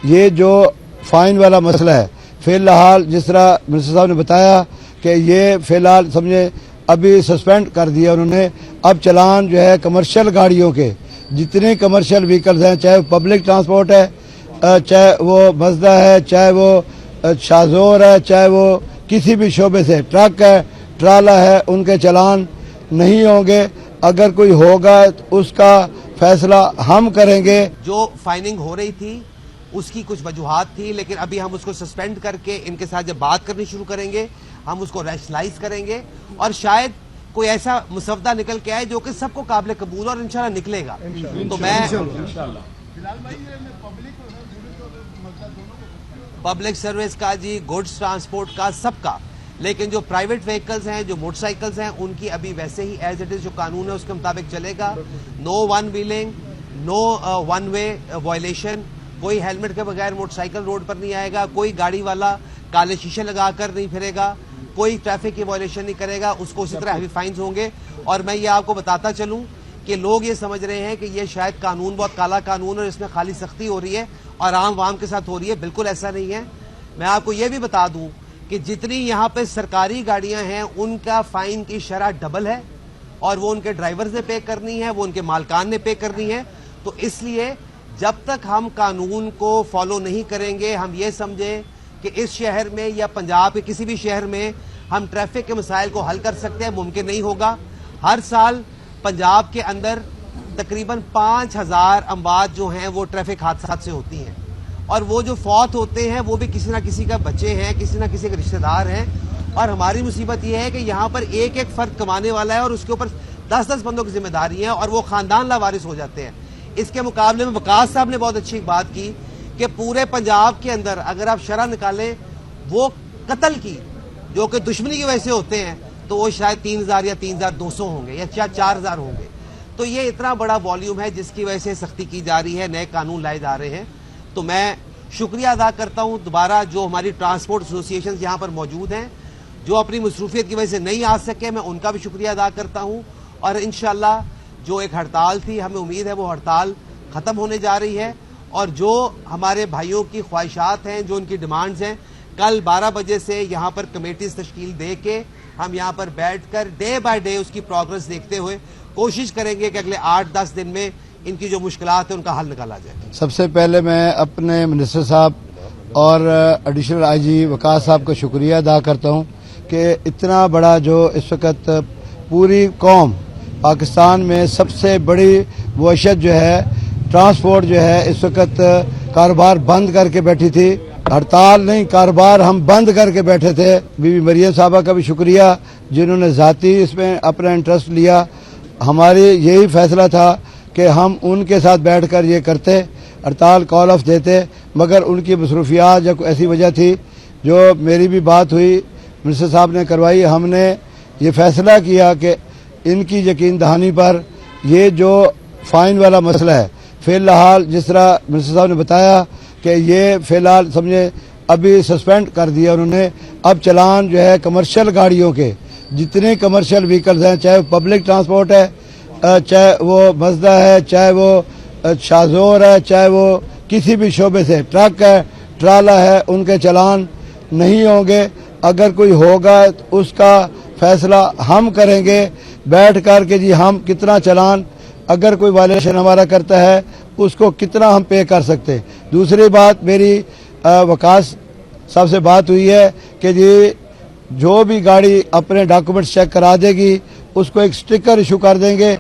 ये जो फाइन वाला मसला है, फिलहाल जिस तरह मिनिस्टर साहब ने बताया कि ये फिलहाल समझे अभी सस्पेंड कर दिया उन्होंने। अब चलान जो है कमर्शियल गाड़ियों के, जितने कमर्शियल व्हीकल्स हैं, चाहे पब्लिक ट्रांसपोर्ट है, चाहे वो मजदा है, चाहे वो शाहजोर है, चाहे वो किसी भी शोबे से ट्रक है, ट्राला है, उनके चलान नहीं होंगे। अगर कोई होगा तो उसका फैसला हम करेंगे। जो फाइनिंग हो रही थी उसकी कुछ वजूहात थी, लेकिन अभी हम उसको सस्पेंड करके इनके साथ जब बात करनी शुरू करेंगे हम उसको रैशनलाइज करेंगे और शायद कोई ऐसा मुसवदा निकल के आए जो कि सबको काबिल कबूल और इंशाल्लाह निकलेगा। तो मैं पब्लिक सर्विस का जी, गुड्स ट्रांसपोर्ट का, सबका, लेकिन जो प्राइवेट व्हीकल्स हैं, जो मोटरसाइकिल्स हैं, उनकी अभी वैसे ही एज इट इज जो कानून है उसके मुताबिक चलेगा। No one wheeling, no one way violation, कोई हेलमेट के बगैर मोटरसाइकिल रोड पर नहीं आएगा, कोई गाड़ी वाला काले शीशे लगाकर नहीं फिरेगा, कोई ट्रैफिक की वायलेशन नहीं करेगा, उसको उसी तरह हैवी फाइन्स होंगे। और मैं ये आपको बताता चलूं कि लोग ये समझ रहे हैं कि ये शायद कानून बहुत काला कानून है और इसमें खाली सख्ती हो रही है और आम वाम के साथ हो रही है। बिल्कुल ऐसा नहीं है। मैं आपको ये भी बता दूं कि जितनी यहाँ पे सरकारी गाड़ियां हैं उनका फाइन की शरह डबल है और वो उनके ड्राइवर्स ने पे करनी है, वो उनके मालकान ने पे करनी है। तो इसलिए जब तक हम कानून को फॉलो नहीं करेंगे, हम ये समझें कि इस शहर में या पंजाब के किसी भी शहर में हम ट्रैफिक के मसाइल को हल कर सकते हैं, मुमकिन नहीं होगा। हर साल पंजाब के अंदर तकरीबन 5000 अमवात जो हैं वो ट्रैफिक हादसात से होती हैं और वो जो फौत होते हैं वो भी किसी ना किसी का बच्चे हैं, किसी ना किसी के रिश्तेदार हैं। और हमारी मुसीबत ये है कि यहाँ पर एक एक फर्द कमाने वाला है और उसके ऊपर 10-10 बंदों की जिम्मेदारी है और वो खानदान लावारिस हो जाते हैं। इसके मुकाबले में वकास साहब ने बहुत अच्छी बात की कि पूरे पंजाब के अंदर अगर आप शरह निकालें वो कत्ल की जो कि दुश्मनी की वजह से होते हैं तो वो शायद 3000 या 3200 होंगे या 4000 होंगे। तो ये इतना बड़ा वॉल्यूम है जिसकी वजह से सख्ती की जा रही है, नए कानून लाए जा रहे हैं। तो मैं शुक्रिया अदा करता हूं दोबारा जो हमारी ट्रांसपोर्ट एसोसिएशन यहाँ पर मौजूद हैं, जो अपनी मसरूफियत की वजह से नहीं आ सके, मैं उनका भी शुक्रिया अदा करता हूं। और इंशाल्लाह जो एक हड़ताल थी, हमें उम्मीद है वो हड़ताल खत्म होने जा रही है और जो हमारे भाइयों की ख्वाहिशात हैं, जो उनकी डिमांड्स हैं, कल 12 बजे से यहाँ पर कमेटीज तश्कील दे के हम यहाँ पर बैठकर डे बाय डे उसकी प्रोग्रेस देखते हुए कोशिश करेंगे कि अगले 8-10 दिन में इनकी जो मुश्किलात है उनका हल निकाला जाए। सबसे पहले मैं अपने मिनिस्टर साहब और एडिशनल आईजी वकास साहब का शुक्रिया अदा करता हूँ कि इतना बड़ा जो इस वक्त पूरी कौम पाकिस्तान में सबसे बड़ी वहशत जो है, ट्रांसपोर्ट जो है, इस वक्त कारोबार बंद करके बैठी थी। हड़ताल नहीं, कारोबार हम बंद करके बैठे थे। बीबी मरियम साहबा का भी शुक्रिया जिन्होंने ज़ाती इसमें अपना इंटरेस्ट लिया। हमारी यही फैसला था कि हम उनके साथ बैठकर ये करते, हड़ताल कॉल ऑफ देते, मगर उनकी मसरूफियात या कोई ऐसी वजह थी। जो मेरी भी बात हुई, मिनिस्टर साहब ने करवाई, हमने ये फैसला किया कि इनकी यकीन दहानी पर ये जो फाइन वाला मसला है, फिलहाल जिस तरह मिनिस्टर साहब ने बताया कि ये फिलहाल समझे अभी सस्पेंड कर दिया उन्होंने। अब चलान जो है कमर्शियल गाड़ियों के, जितने कमर्शियल व्हीकल्स हैं, चाहे पब्लिक ट्रांसपोर्ट है, चाहे वो मजदा है, चाहे वो शाहजोर है, चाहे वो किसी भी शोबे से ट्रक है, ट्राला है, उनके चलान नहीं होंगे। अगर कोई होगा तो उसका फैसला हम करेंगे बैठ कर के जी हम कितना चलान, अगर कोई वायलेशन हमारा करता है उसको कितना हम पे कर सकते हैं। दूसरी बात, मेरी वकास साहब से बात हुई है कि जी जो भी गाड़ी अपने डॉक्यूमेंट्स चेक करा देगी उसको एक स्टिकर इशू कर देंगे।